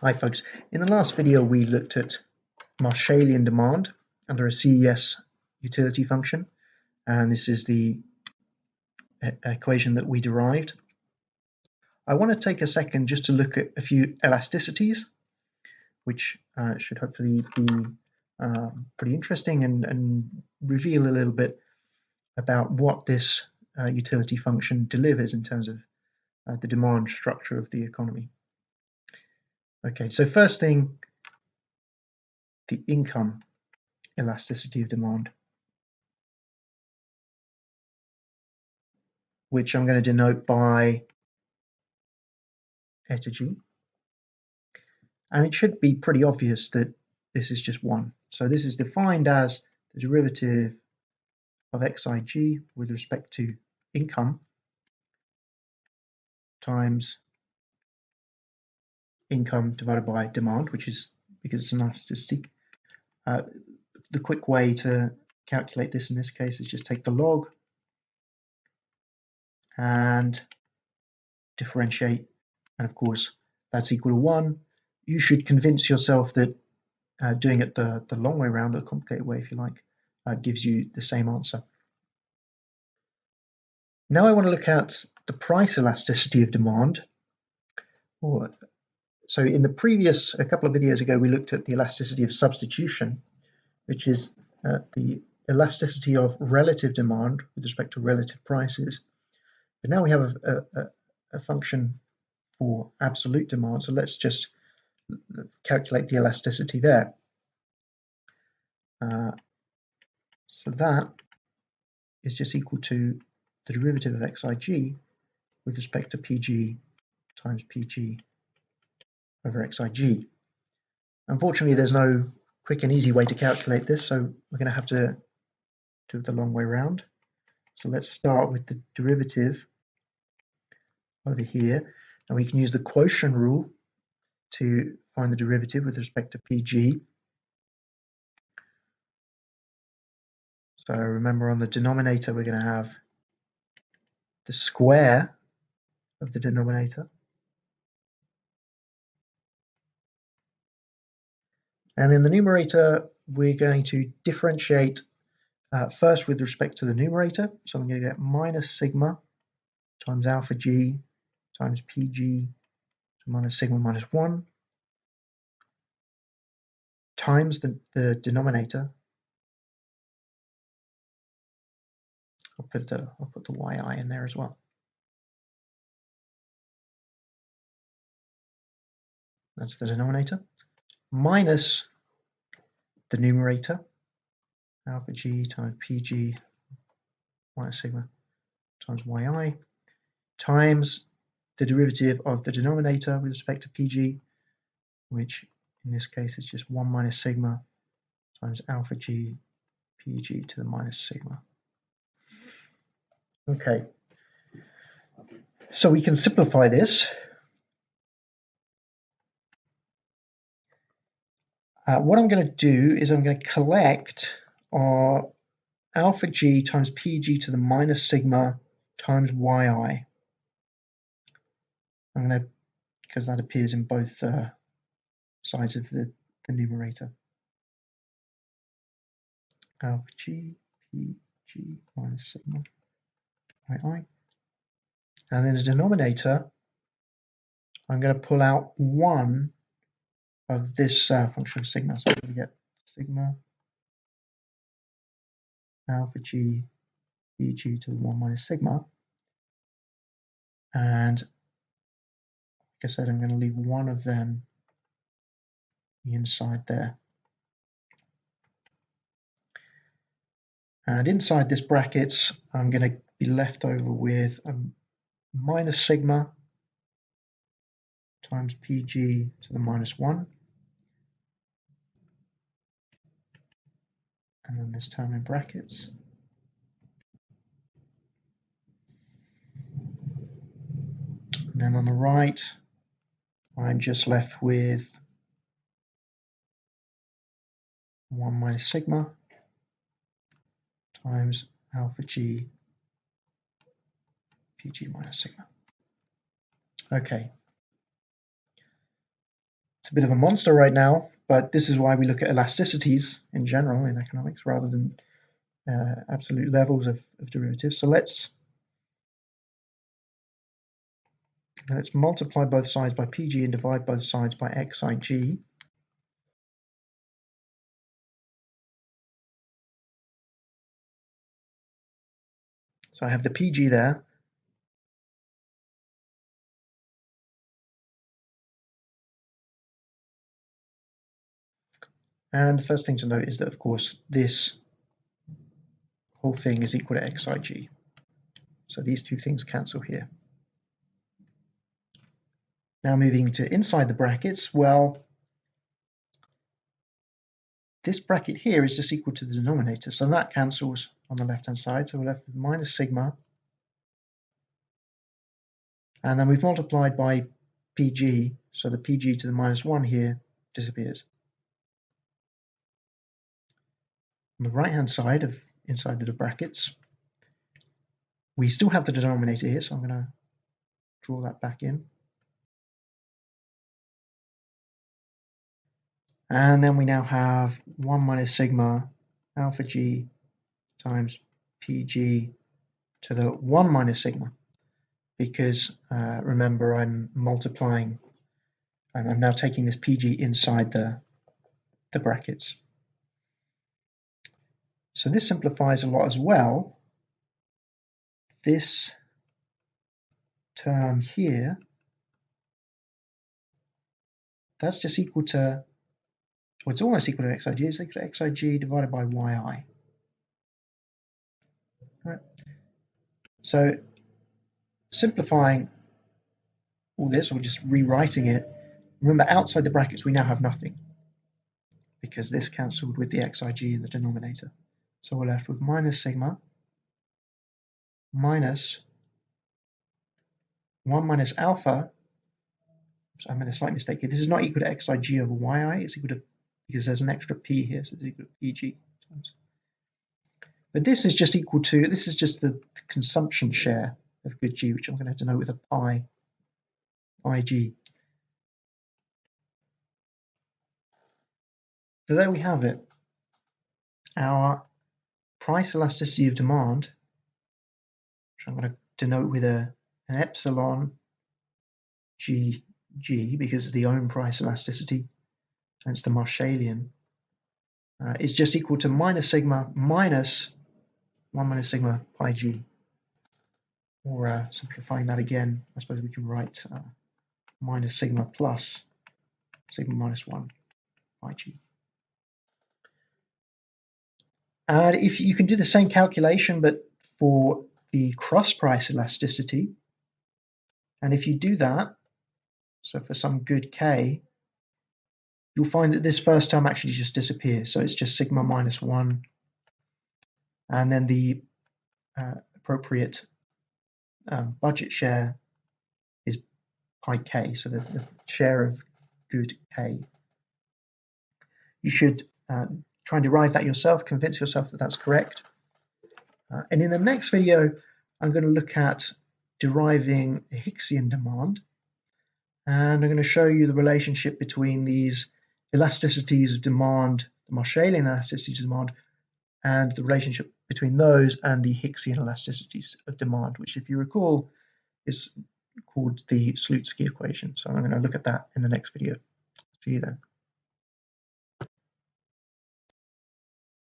Hi folks, in the last video we looked at Marshallian demand under a CES utility function, and this is the equation that we derived. I want to take a second just to look at a few elasticities, which should hopefully be pretty interesting and reveal a little bit about what this utility function delivers in terms of the demand structure of the economy. Okay, so first thing, the income elasticity of demand, which I'm going to denote by eta g. And it should be pretty obvious that this is just 1. So this is defined as the derivative of xig with respect to income times income divided by demand, which is, because it's an elasticity. The quick way to calculate this in this case is just take the log and differentiate, and of course that's equal to 1. You should convince yourself that doing it the long way around, the complicated way if you like, gives you the same answer. Now I want to look at the price elasticity of demand. So in the previous, a couple of videos ago, we looked at the elasticity of substitution, which is the elasticity of relative demand with respect to relative prices. But now we have a function for absolute demand, so let's just calculate the elasticity there. So that is just equal to the derivative of xig with respect to pg times pg over xig. Unfortunately, there's no quick and easy way to calculate this, so we're going to have to do it the long way around. So let's start with the derivative over here, and we can use the quotient rule to find the derivative with respect to pg. So remember, on the denominator we're going to have the square of the denominator, and in the numerator we're going to differentiate first with respect to the numerator. So I'm going to get minus sigma times alpha g times pg minus sigma minus 1 times the denominator. I'll put the yi in there as well. That's the denominator, minus the numerator, alpha g times pg minus sigma times yi, times the derivative of the denominator with respect to pg, which in this case is just 1 minus sigma times alpha g pg to the minus sigma. Okay, so we can simplify this. What I'm going to do is I'm going to collect our alpha g times pg to the minus sigma times yi. I'm going to, because that appears in both sides of the numerator. Alpha g pg minus sigma yi. And in the denominator, I'm going to pull out 1 of this function of sigma. So I'm going to get sigma alpha g pg to the 1 minus sigma. And like I said, I'm going to leave 1 of them inside there. And inside this brackets, I'm going to be left over with a minus sigma times pg to the minus 1. And then this term in brackets. And then on the right, I'm just left with 1 minus sigma times alpha g pg minus sigma. Okay. a bit of a monster right now, but this is why we look at elasticities in general in economics rather than absolute levels of derivatives. So let's multiply both sides by PG and divide both sides by XIG. So I have the PG there. And the first thing to note is that, of course, this whole thing is equal to XIG. So these two things cancel here. Now moving to inside the brackets, well, this bracket here is just equal to the denominator, so that cancels on the left-hand side. So we're left with minus sigma. And then we've multiplied by PG, so the PG to the minus 1 here disappears. On the right-hand side of inside the brackets, we still have the denominator here, so I'm going to draw that back in. And then we now have 1 minus sigma alpha g times PG to the 1 minus sigma, because remember, I'm multiplying, and I'm now taking this PG inside the brackets. So this simplifies a lot as well. This term here, that's just equal to, well, it's almost equal to XIG. It's equal to XIG divided by YI. Right. So simplifying all this, or just rewriting it, remember outside the brackets we now have nothing, because this cancelled with the XIG in the denominator. So we're left with minus sigma minus 1 minus alpha. So I made a slight mistake here. This is not equal to XIG over YI. It's equal to, because there's an extra P here, so it's equal to PG. But this is just equal to, this is just the consumption share of good G, which I'm going to denote with a pi IG. So there we have it. Our price elasticity of demand, which I'm going to denote with an epsilon GG, because it's the own price elasticity, and it's the Marshallian, is just equal to minus sigma minus 1 minus sigma pi g. Or simplifying that again, I suppose we can write minus sigma plus sigma minus 1 pi g. And if you can do the same calculation, but for the cross price elasticity, and if you do that, so for some good k, you'll find that this first term actually just disappears. So it's just sigma minus 1, and then the appropriate budget share is pi k, so the share of good k. You should try and derive that yourself, convince yourself that that's correct. And in the next video, I'm going to look at deriving a Hicksian demand, and I'm going to show you the relationship between these elasticities of demand, the Marshallian elasticities of demand, and the relationship between those and the Hicksian elasticities of demand, which, if you recall, is called the Slutsky equation. So I'm going to look at that in the next video. See you then.